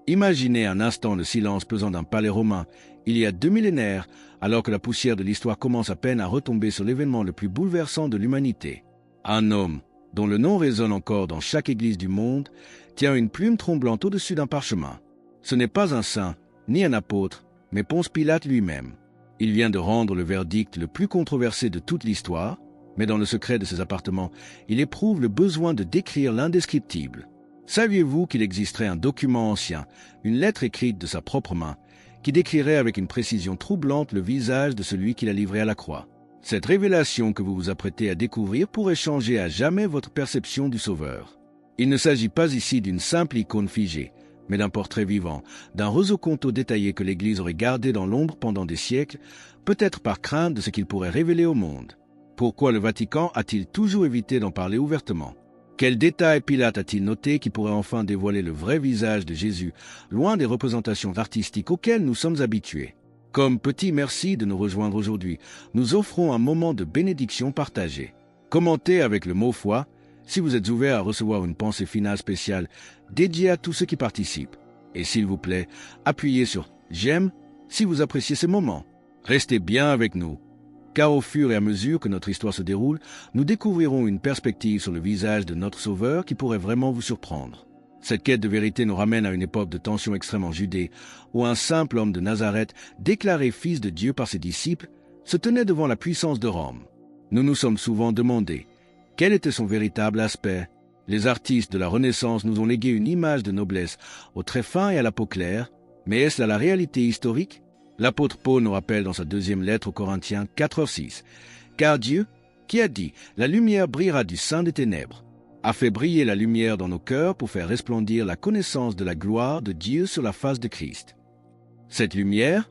Imaginez un instant le silence pesant d'un palais romain, il y a 2 millénaires, alors que la poussière de l'histoire commence à peine à retomber sur l'événement le plus bouleversant de l'humanité. Un homme, dont le nom résonne encore dans chaque église du monde, tient une plume tremblante au-dessus d'un parchemin. Ce n'est pas un saint, ni un apôtre, mais Ponce Pilate lui-même. Il vient de rendre le verdict le plus controversé de toute l'histoire, mais dans le secret de ses appartements, il éprouve le besoin de décrire l'indescriptible. Saviez-vous qu'il existerait un document ancien, une lettre écrite de sa propre main, qui décrirait avec une précision troublante le visage de celui qui l'a livré à la croix? Cette révélation que vous vous apprêtez à découvrir pourrait changer à jamais votre perception du Sauveur. Il ne s'agit pas ici d'une simple icône figée, mais d'un portrait vivant, d'un resoconto détaillé que l'Église aurait gardé dans l'ombre pendant des siècles, peut-être par crainte de ce qu'il pourrait révéler au monde. Pourquoi le Vatican a-t-il toujours évité d'en parler ouvertement? Quels détails Pilate a-t-il notés qui pourraient enfin dévoiler le vrai visage de Jésus, loin des représentations artistiques auxquelles nous sommes habitués? Comme petit merci de nous rejoindre aujourd'hui, nous offrons un moment de bénédiction partagée. Commentez avec le mot foi, si vous êtes ouvert à recevoir une pensée finale spéciale dédiée à tous ceux qui participent. Et s'il vous plaît, appuyez sur « J'aime » si vous appréciez ces moments. Restez bien avec nous, car au fur et à mesure que notre histoire se déroule, nous découvrirons une perspective sur le visage de notre Sauveur qui pourrait vraiment vous surprendre. Cette quête de vérité nous ramène à une époque de tension extrême en Judée, où un simple homme de Nazareth, déclaré fils de Dieu par ses disciples, se tenait devant la puissance de Rome. Nous nous sommes souvent demandé quel était son véritable aspect. Les artistes de la Renaissance nous ont légué une image de noblesse aux traits fins et à la peau claire, mais est-ce là la réalité historique? L'apôtre Paul nous rappelle dans sa 2e lettre aux Corinthiens 4:6, « Car Dieu, qui a dit « La lumière brillera du sein des ténèbres », a fait briller la lumière dans nos cœurs pour faire resplendir la connaissance de la gloire de Dieu sur la face de Christ. » Cette lumière,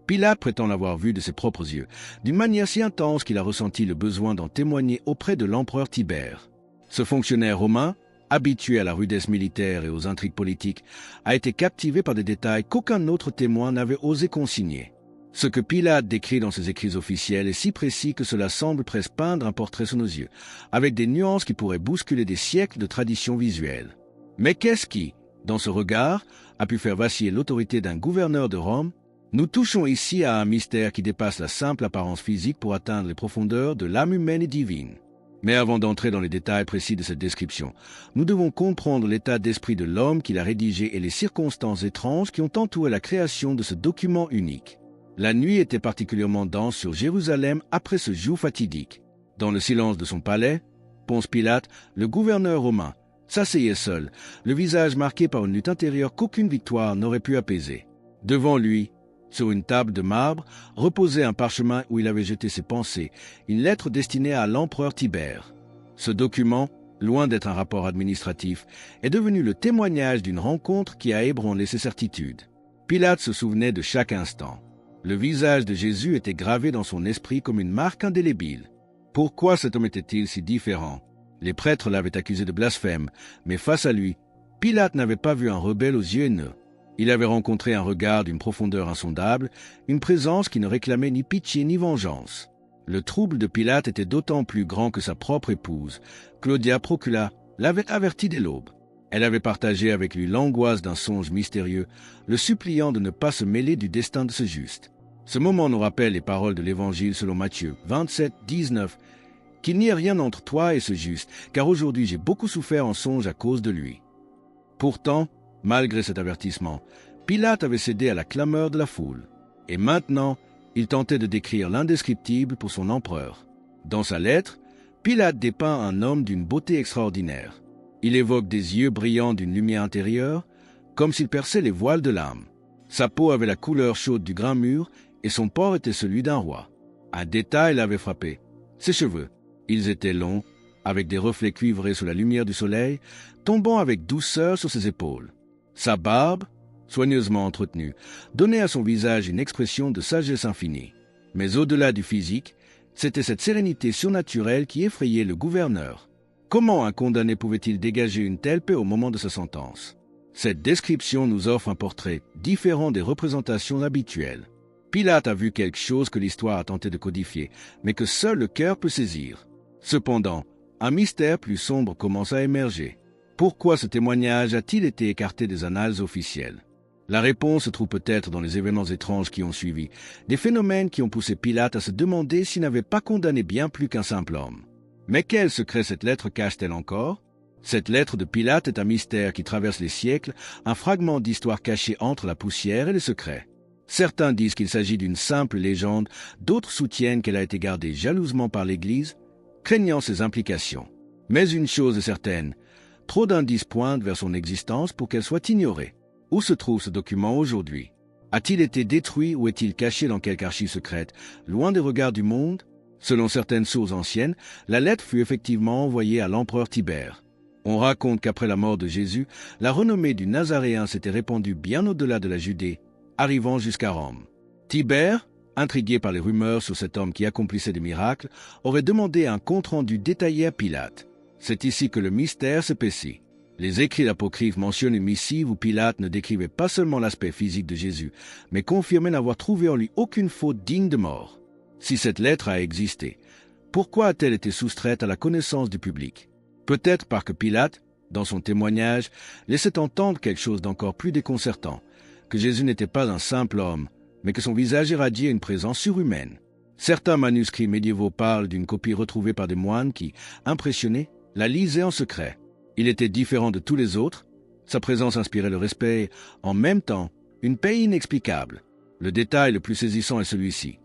Pilate prétend l'avoir vue de ses propres yeux, d'une manière si intense qu'il a ressenti le besoin d'en témoigner auprès de l'empereur Tibère. Ce fonctionnaire romain, habitué à la rudesse militaire et aux intrigues politiques, a été captivé par des détails qu'aucun autre témoin n'avait osé consigner. Ce que Pilate décrit dans ses écrits officiels est si précis que cela semble presque peindre un portrait sous nos yeux, avec des nuances qui pourraient bousculer des siècles de tradition visuelle. Mais qu'est-ce qui, dans ce regard, a pu faire vaciller l'autorité d'un gouverneur de Rome? Nous touchons ici à un mystère qui dépasse la simple apparence physique pour atteindre les profondeurs de l'âme humaine et divine. Mais avant d'entrer dans les détails précis de cette description, nous devons comprendre l'état d'esprit de l'homme qui l'a rédigé et les circonstances étranges qui ont entouré la création de ce document unique. La nuit était particulièrement dense sur Jérusalem après ce jour fatidique. Dans le silence de son palais, Ponce Pilate, le gouverneur romain, s'asseyait seul, le visage marqué par une lutte intérieure qu'aucune victoire n'aurait pu apaiser. Devant lui, sur une table de marbre, reposait un parchemin où il avait jeté ses pensées, une lettre destinée à l'empereur Tibère. Ce document, loin d'être un rapport administratif, est devenu le témoignage d'une rencontre qui a ébranlé ses certitudes. Pilate se souvenait de chaque instant. Le visage de Jésus était gravé dans son esprit comme une marque indélébile. Pourquoi cet homme était-il si différent? Les prêtres l'avaient accusé de blasphème, mais face à lui, Pilate n'avait pas vu un rebelle aux yeux haineux. Il avait rencontré un regard d'une profondeur insondable, une présence qui ne réclamait ni pitié ni vengeance. Le trouble de Pilate était d'autant plus grand que sa propre épouse, Claudia Procula, l'avait averti dès l'aube. Elle avait partagé avec lui l'angoisse d'un songe mystérieux, le suppliant de ne pas se mêler du destin de ce juste. Ce moment nous rappelle les paroles de l'Évangile selon Matthieu 27:19, « Qu'il n'y ait rien entre toi et ce juste, car aujourd'hui j'ai beaucoup souffert en songe à cause de lui. » Pourtant, malgré cet avertissement, Pilate avait cédé à la clameur de la foule. Et maintenant, il tentait de décrire l'indescriptible pour son empereur. Dans sa lettre, Pilate dépeint un homme d'une beauté extraordinaire. Il évoque des yeux brillants d'une lumière intérieure, comme s'il perçait les voiles de l'âme. Sa peau avait la couleur chaude du grain mûr et son port était celui d'un roi. Un détail l'avait frappé. Ses cheveux. Ils étaient longs, avec des reflets cuivrés sous la lumière du soleil, tombant avec douceur sur ses épaules. Sa barbe, soigneusement entretenue, donnait à son visage une expression de sagesse infinie. Mais au-delà du physique, c'était cette sérénité surnaturelle qui effrayait le gouverneur. Comment un condamné pouvait-il dégager une telle paix au moment de sa sentence? Cette description nous offre un portrait différent des représentations habituelles. Pilate a vu quelque chose que l'histoire a tenté de codifier, mais que seul le cœur peut saisir. Cependant, un mystère plus sombre commence à émerger. Pourquoi ce témoignage a-t-il été écarté des annales officielles? La réponse se trouve peut-être dans les événements étranges qui ont suivi, des phénomènes qui ont poussé Pilate à se demander s'il n'avait pas condamné bien plus qu'un simple homme. Mais quel secret cette lettre cache-t-elle encore? Cette lettre de Pilate est un mystère qui traverse les siècles, un fragment d'histoire caché entre la poussière et les secrets. Certains disent qu'il s'agit d'une simple légende, d'autres soutiennent qu'elle a été gardée jalousement par l'Église, craignant ses implications. Mais une chose est certaine, trop d'indices pointent vers son existence pour qu'elle soit ignorée. Où se trouve ce document aujourd'hui? A-t-il été détruit ou est-il caché dans quelque archive secrète, loin des regards du monde? Selon certaines sources anciennes, la lettre fut effectivement envoyée à l'empereur Tibère. On raconte qu'après la mort de Jésus, la renommée du Nazaréen s'était répandue bien au-delà de la Judée, arrivant jusqu'à Rome. Tibère, intrigué par les rumeurs sur cet homme qui accomplissait des miracles, aurait demandé un compte-rendu détaillé à Pilate. C'est ici que le mystère s'épaissit. Les écrits apocryphes mentionnent une missive où Pilate ne décrivait pas seulement l'aspect physique de Jésus, mais confirmait n'avoir trouvé en lui aucune faute digne de mort. Si cette lettre a existé, pourquoi a-t-elle été soustraite à la connaissance du public? Peut-être parce que Pilate, dans son témoignage, laissait entendre quelque chose d'encore plus déconcertant, que Jésus n'était pas un simple homme, mais que son visage irradiait une présence surhumaine. Certains manuscrits médiévaux parlent d'une copie retrouvée par des moines qui, impressionnés, la lisaient en secret. Il était différent de tous les autres, sa présence inspirait le respect, en même temps, une paix inexplicable. Le détail le plus saisissant est celui-ci.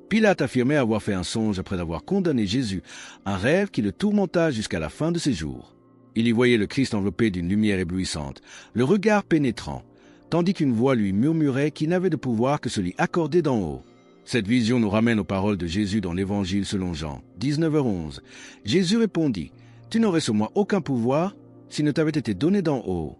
Pilate affirmait avoir fait un songe après avoir condamné Jésus, un rêve qui le tourmenta jusqu'à la fin de ses jours. Il y voyait le Christ enveloppé d'une lumière éblouissante, le regard pénétrant, tandis qu'une voix lui murmurait qu'il n'avait de pouvoir que celui accordé d'en haut. Cette vision nous ramène aux paroles de Jésus dans l'Évangile selon Jean, 19h11. Jésus répondit, « Tu n'aurais sur moi aucun pouvoir s'il ne t'avait été donné d'en haut. »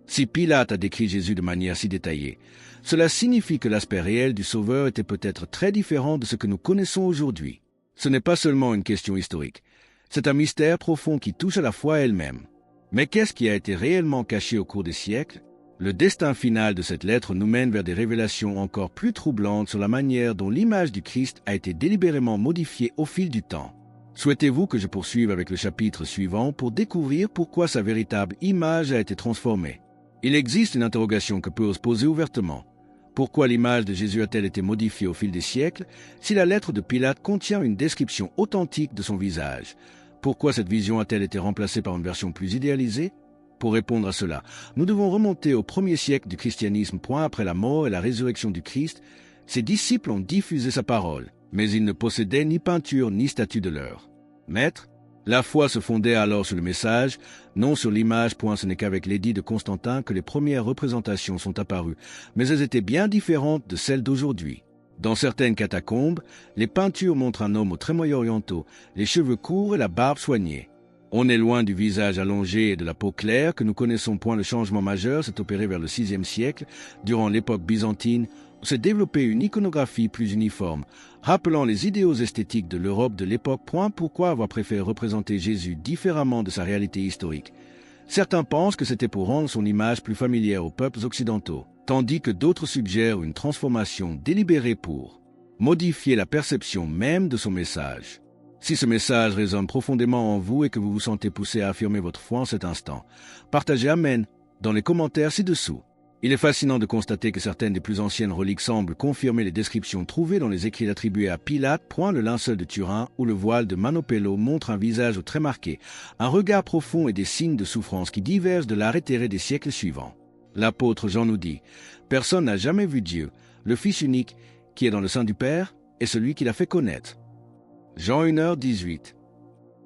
Si Pilate a décrit Jésus de manière si détaillée, cela signifie que l'aspect réel du Sauveur était peut-être très différent de ce que nous connaissons aujourd'hui. Ce n'est pas seulement une question historique, c'est un mystère profond qui touche à la foi elle-même. Mais qu'est-ce qui a été réellement caché au cours des siècles? Le destin final de cette lettre nous mène vers des révélations encore plus troublantes sur la manière dont l'image du Christ a été délibérément modifiée au fil du temps. Souhaitez-vous que je poursuive avec le chapitre suivant pour découvrir pourquoi sa véritable image a été transformée? Il existe une interrogation que peut se poser ouvertement. Pourquoi l'image de Jésus a-t-elle été modifiée au fil des siècles si la lettre de Pilate contient une description authentique de son visage? Pourquoi cette vision a-t-elle été remplacée par une version plus idéalisée? Pour répondre à cela, nous devons remonter au 1er siècle du christianisme. Après la mort et la résurrection du Christ, ses disciples ont diffusé sa parole, mais ils ne possédaient ni peinture ni statue de leur maître. La foi se fondait alors sur le message, non sur l'image. Ce n'est qu'avec l'édit de Constantin que les premières représentations sont apparues, mais elles étaient bien différentes de celles d'aujourd'hui. Dans certaines catacombes, les peintures montrent un homme aux traits moyen-orientaux, les cheveux courts et la barbe soignée. On est loin du visage allongé et de la peau claire que nous connaissons. Le changement majeur s'est opéré vers le VIe siècle, durant l'époque byzantine, où s'est développée une iconographie plus uniforme, rappelant les idéaux esthétiques de l'Europe de l'époque. Pourquoi avoir préféré représenter Jésus différemment de sa réalité historique? Certains pensent que c'était pour rendre son image plus familière aux peuples occidentaux, tandis que d'autres suggèrent une transformation délibérée pour modifier la perception même de son message. Si ce message résonne profondément en vous et que vous vous sentez poussé à affirmer votre foi en cet instant, partagez Amen dans les commentaires ci-dessous. Il est fascinant de constater que certaines des plus anciennes reliques semblent confirmer les descriptions trouvées dans les écrits attribués à Pilate. Le linceul de Turin ou le voile de Manopello montre un visage très marqué, un regard profond et des signes de souffrance qui divergent de l'art réitéré des siècles suivants. L'apôtre Jean nous dit « Personne n'a jamais vu Dieu, le Fils unique, qui est dans le sein du Père, est celui qui l'a fait connaître. » Jean 1h18.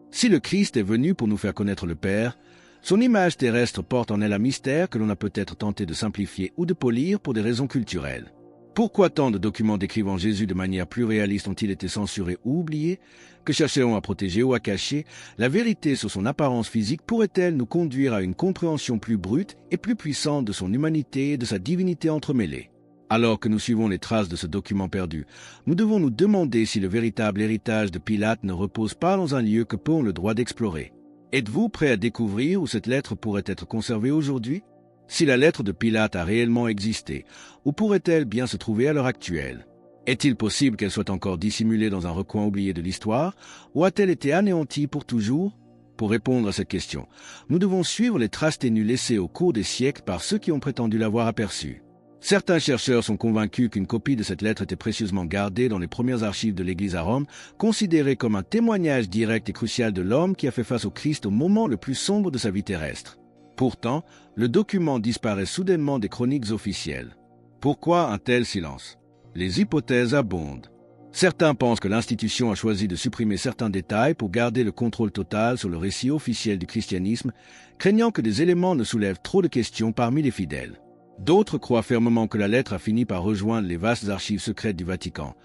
Si le Christ est venu pour nous faire connaître le Père, son image terrestre porte en elle un mystère que l'on a peut-être tenté de simplifier ou de polir pour des raisons culturelles. Pourquoi tant de documents décrivant Jésus de manière plus réaliste ont-ils été censurés ou oubliés? Que cherchait-on à protéger ou à cacher? La vérité sur son apparence physique pourrait-elle nous conduire à une compréhension plus brute et plus puissante de son humanité et de sa divinité entremêlée? Alors que nous suivons les traces de ce document perdu, nous devons nous demander si le véritable héritage de Pilate ne repose pas dans un lieu que peu ont le droit d'explorer. Êtes-vous prêt à découvrir où cette lettre pourrait être conservée aujourd'hui? Si la lettre de Pilate a réellement existé, où pourrait-elle bien se trouver à l'heure actuelle? Est-il possible qu'elle soit encore dissimulée dans un recoin oublié de l'histoire, ou a-t-elle été anéantie pour toujours? Pour répondre à cette question, nous devons suivre les traces ténues laissées au cours des siècles par ceux qui ont prétendu l'avoir aperçue. Certains chercheurs sont convaincus qu'une copie de cette lettre était précieusement gardée dans les premières archives de l'Église à Rome, considérée comme un témoignage direct et crucial de l'homme qui a fait face au Christ au moment le plus sombre de sa vie terrestre. Pourtant, le document disparaît soudainement des chroniques officielles. Pourquoi un tel silence? Les hypothèses abondent. Certains pensent que l'institution a choisi de supprimer certains détails pour garder le contrôle total sur le récit officiel du christianisme, craignant que des éléments ne soulèvent trop de questions parmi les fidèles. D'autres croient fermement que la lettre a fini par rejoindre les vastes archives secrètes du Vatican,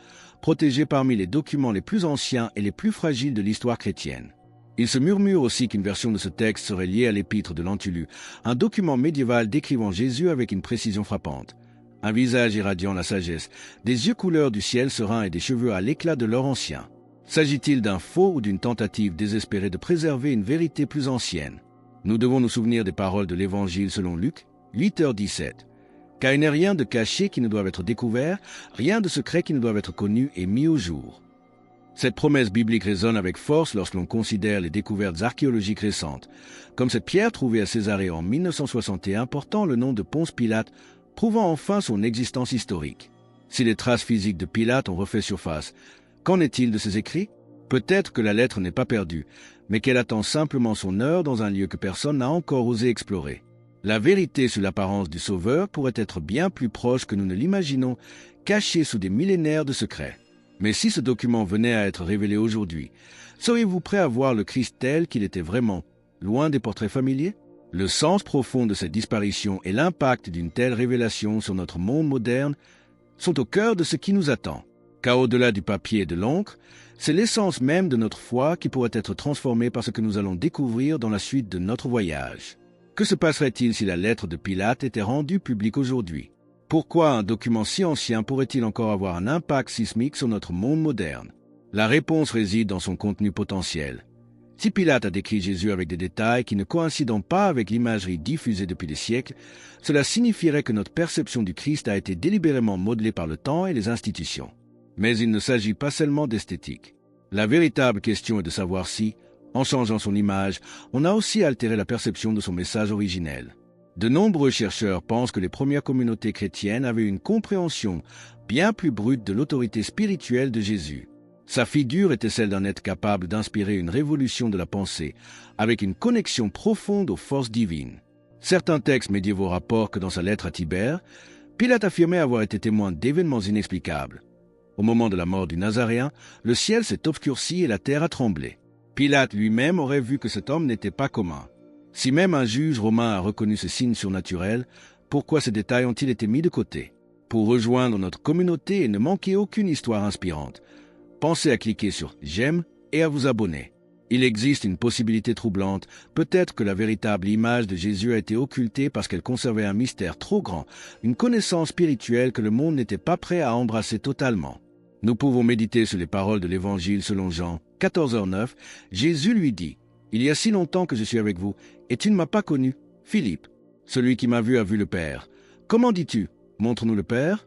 protégées parmi les documents les plus anciens et les plus fragiles de l'histoire chrétienne. Il se murmure aussi qu'une version de ce texte serait liée à l'épître de Lentulu, un document médiéval décrivant Jésus avec une précision frappante. Un visage irradiant la sagesse, des yeux couleur du ciel serein et des cheveux à l'éclat de l'or ancien. S'agit-il d'un faux ou d'une tentative désespérée de préserver une vérité plus ancienne? Nous devons nous souvenir des paroles de l'Évangile selon Luc, 8h17. Car il n'est rien de caché qui ne doive être découvert, rien de secret qui ne doive être connu et mis au jour. Cette promesse biblique résonne avec force lorsque l'on considère les découvertes archéologiques récentes, comme cette pierre trouvée à Césarée en 1961 portant le nom de Ponce Pilate, prouvant enfin son existence historique. Si les traces physiques de Pilate ont refait surface, qu'en est-il de ses écrits? Peut-être que la lettre n'est pas perdue, mais qu'elle attend simplement son heure dans un lieu que personne n'a encore osé explorer. La vérité sur l'apparence du Sauveur pourrait être bien plus proche que nous ne l'imaginons, cachée sous des millénaires de secrets. Mais si ce document venait à être révélé aujourd'hui, seriez-vous prêt à voir le Christ tel qu'il était vraiment, loin des portraits familiers? Le sens profond de cette disparition et l'impact d'une telle révélation sur notre monde moderne sont au cœur de ce qui nous attend. Car au-delà du papier et de l'encre, c'est l'essence même de notre foi qui pourrait être transformée par ce que nous allons découvrir dans la suite de notre voyage. Que se passerait-il si la lettre de Pilate était rendue publique aujourd'hui? Pourquoi un document si ancien pourrait-il encore avoir un impact sismique sur notre monde moderne? La réponse réside dans son contenu potentiel. Si Pilate a décrit Jésus avec des détails qui ne coïncident pas avec l'imagerie diffusée depuis des siècles, cela signifierait que notre perception du Christ a été délibérément modelée par le temps et les institutions. Mais il ne s'agit pas seulement d'esthétique. La véritable question est de savoir si, en changeant son image, on a aussi altéré la perception de son message originel. De nombreux chercheurs pensent que les premières communautés chrétiennes avaient une compréhension bien plus brute de l'autorité spirituelle de Jésus. Sa figure était celle d'un être capable d'inspirer une révolution de la pensée, avec une connexion profonde aux forces divines. Certains textes médiévaux rapportent que dans sa lettre à Tibère, Pilate affirmait avoir été témoin d'événements inexplicables. Au moment de la mort du Nazaréen, le ciel s'est obscurci et la terre a tremblé. Pilate lui-même aurait vu que cet homme n'était pas commun. Si même un juge romain a reconnu ce signe surnaturel, pourquoi ces détails ont-ils été mis de côté? Pour rejoindre notre communauté et ne manquer aucune histoire inspirante, pensez à cliquer sur « J'aime » et à vous abonner. Il existe une possibilité troublante. Peut-être que la véritable image de Jésus a été occultée parce qu'elle conservait un mystère trop grand, une connaissance spirituelle que le monde n'était pas prêt à embrasser totalement. Nous pouvons méditer sur les paroles de l'Évangile selon Jean, 14h09. Jésus lui dit « Il y a si longtemps que je suis avec vous, et tu ne m'as pas connu, Philippe. Celui qui m'a vu a vu le Père. Comment dis-tu? Montre-nous le Père ?»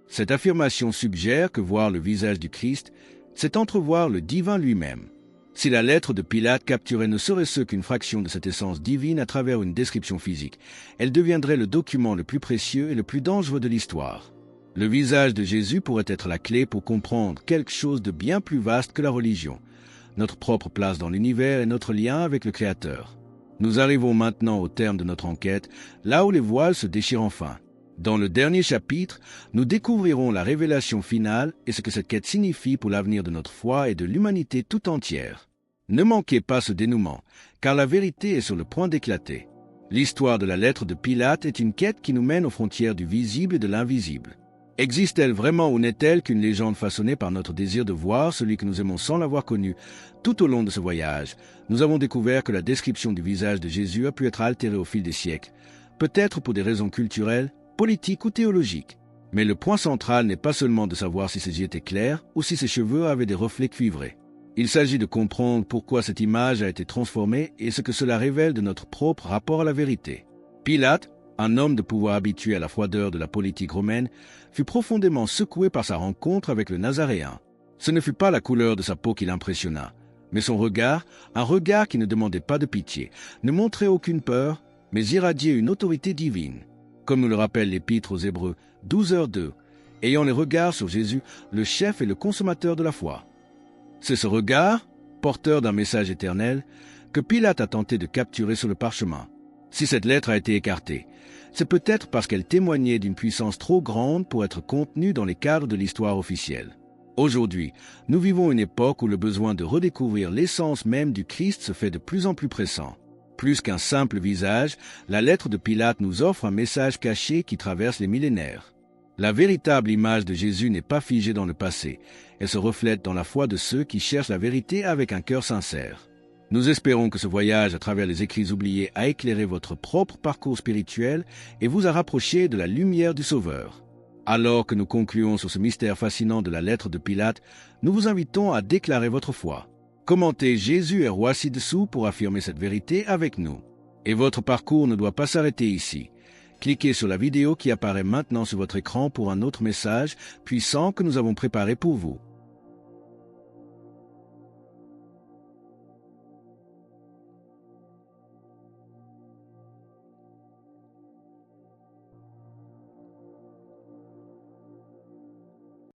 Cette affirmation suggère que voir le visage du Christ, c'est entrevoir le divin lui-même. Si la lettre de Pilate capturait ne serait-ce qu'une fraction de cette essence divine à travers une description physique, elle deviendrait le document le plus précieux et le plus dangereux de l'histoire. Le visage de Jésus pourrait être la clé pour comprendre quelque chose de bien plus vaste que la religion, notre propre place dans l'univers et notre lien avec le Créateur. Nous arrivons maintenant au terme de notre enquête, là où les voiles se déchirent enfin. Dans le dernier chapitre, nous découvrirons la révélation finale et ce que cette quête signifie pour l'avenir de notre foi et de l'humanité tout entière. Ne manquez pas ce dénouement, car la vérité est sur le point d'éclater. L'histoire de la lettre de Pilate est une quête qui nous mène aux frontières du visible et de l'invisible. Existe-t-elle vraiment ou n'est-elle qu'une légende façonnée par notre désir de voir celui que nous aimons sans l'avoir connu? Tout au long de ce voyage, nous avons découvert que la description du visage de Jésus a pu être altérée au fil des siècles, peut-être pour des raisons culturelles, politiques ou théologiques. Mais le point central n'est pas seulement de savoir si ses yeux étaient clairs ou si ses cheveux avaient des reflets cuivrés. Il s'agit de comprendre pourquoi cette image a été transformée et ce que cela révèle de notre propre rapport à la vérité. Pilate, un homme de pouvoir habitué à la froideur de la politique romaine, fut profondément secoué par sa rencontre avec le Nazaréen. Ce ne fut pas la couleur de sa peau qui l'impressionna, mais son regard, un regard qui ne demandait pas de pitié, ne montrait aucune peur, mais irradiait une autorité divine. comme nous le rappelle l'Épître aux Hébreux 12h2, ayant les regards sur Jésus, le chef et le consommateur de la foi. C'est ce regard, porteur d'un message éternel, que Pilate a tenté de capturer sur le parchemin. Si cette lettre a été écartée, c'est peut-être parce qu'elle témoignait d'une puissance trop grande pour être contenue dans les cadres de l'histoire officielle. Aujourd'hui, nous vivons une époque où le besoin de redécouvrir l'essence même du Christ se fait de plus en plus pressant. Plus qu'un simple visage, la lettre de Pilate nous offre un message caché qui traverse les millénaires. La véritable image de Jésus n'est pas figée dans le passé, elle se reflète dans la foi de ceux qui cherchent la vérité avec un cœur sincère. Nous espérons que ce voyage à travers les écrits oubliés a éclairé votre propre parcours spirituel et vous a rapproché de la lumière du Sauveur. Alors que nous concluons sur ce mystère fascinant de la lettre de Pilate, nous vous invitons à déclarer votre foi. Commentez Jésus est roi ci-dessous pour affirmer cette vérité avec nous. Et votre parcours ne doit pas s'arrêter ici. Cliquez sur la vidéo qui apparaît maintenant sur votre écran pour un autre message puissant que nous avons préparé pour vous.